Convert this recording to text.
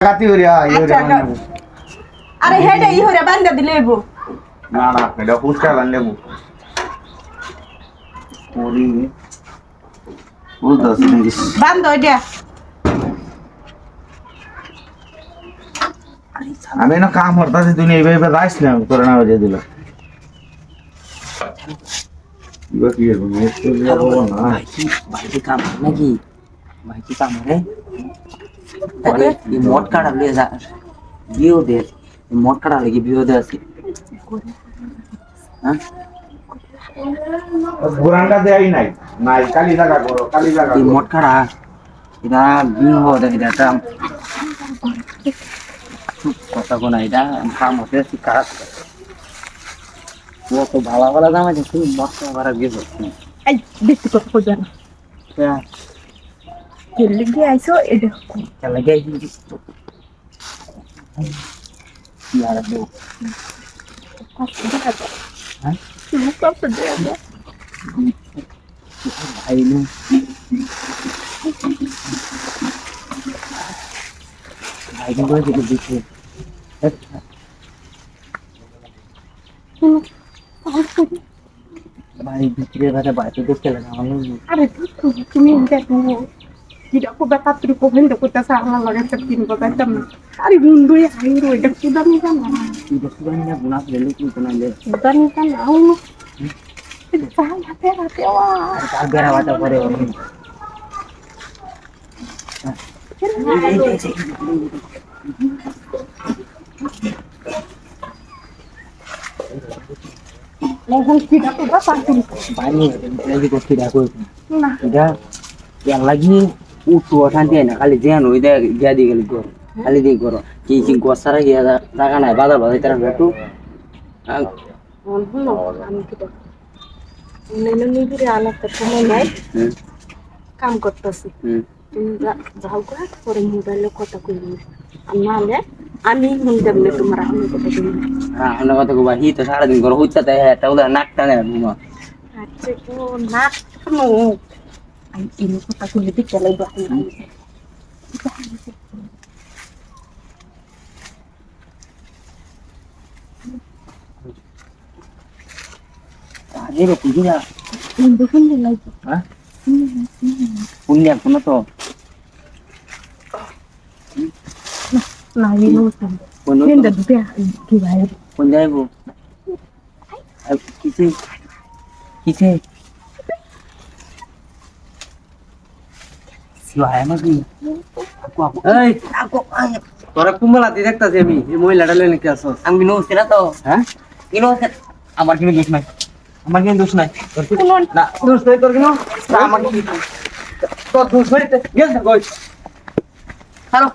কাতি হরিয়া ইহরে বানাবো আরে হেডে ইহরে বান্দা দিলেবো না না এটা ফুচকা বানাবো ওরি বুঝতাছ নাকি বান্দ ওইটা আমি না কাম করতাছি তুই এইভাবে যাইস না তোর না হয়ে দিল এবার কি হবে না ভাই কাম নাকি ভাই কি কাম রে আরে এই মোট কাটা লিয়ে যা বিও দে মোট কাটা লাগি বিও দে আছে হ্যাঁ বুরান্ডা দেই নাই নাই কালি জায়গা করো কালি জায়গা এই মোট কাটা এটা বিও দে এটা কথা কোনা এটা কাম হতে কাজ ও তো ভালো ভালো দাম আছে তুই মোট কাটা গেছো এই বেশি কথা কইবা না হ্যাঁ কেলে কি আইছো এটা চল গে यार दो हां তুমি কত দেয়া भाई ने भाई ने बोले कि देखिए भाई दूसरे वाला बात तो देख के लगा हम আরে তুমি দেখো কিরা কো বেটা তুই কো হেন্ড করতে সারা লাগে সব দিন কো বেটা না আরে বন্ধু আই রো এটা কুদা নি জানা ये सुबह ने गुना ले लो कि गुना ले কুদা নি জানা আউ এটা হাতে হাতে ওয়া चार बेरा बात करे এখন কিরা কো বেটা তুই पानी लगी को खिड़ा को না इधर या लगी उठो शांति है ना खाली ध्यान हो इधर गया दी गली को खाली दी करो कि गोसारा गया जागा ना बादल बादल तरह बैठो হলো আমি কি দেখো নেনে নিবিরে আলাদা সময় নাই কাম করতেছি তুমি যাও গা পরে মোবাইলে কথা কইবি নাহলে আমি শুনতাম না তোমার আমি কথা কইবি हाँ हम लोग तो बाही तो सारा दिन करो होता है तो उधर नाकता है घुमा আচ্ছা তো না কেন আমি ইনো কথা কইলে দিতে লাগবে आगे रो पीछे जा বন্ধু শুনলে লাগবে हाँ पुण्य पुण्य तो না ইনো শুনলে पुण्य ফ্রেন্ড দিতে কি ভাই पुण्य है वो अब किसे किसे सिवाय मत नहीं aku এই aku তোরা কুমলাতে দেখতাছি আমি এই মহিলাটা লইলে কি আছো আমি নউছি না তো হ্যাঁ কি নউছে আমার কোনো দোষ নাই আমার কোনো দোষ নাই তোর কি না দোষ নাই তোর কোনো না আমার কি তোর দোষ হইতে গেল কই হ্যালো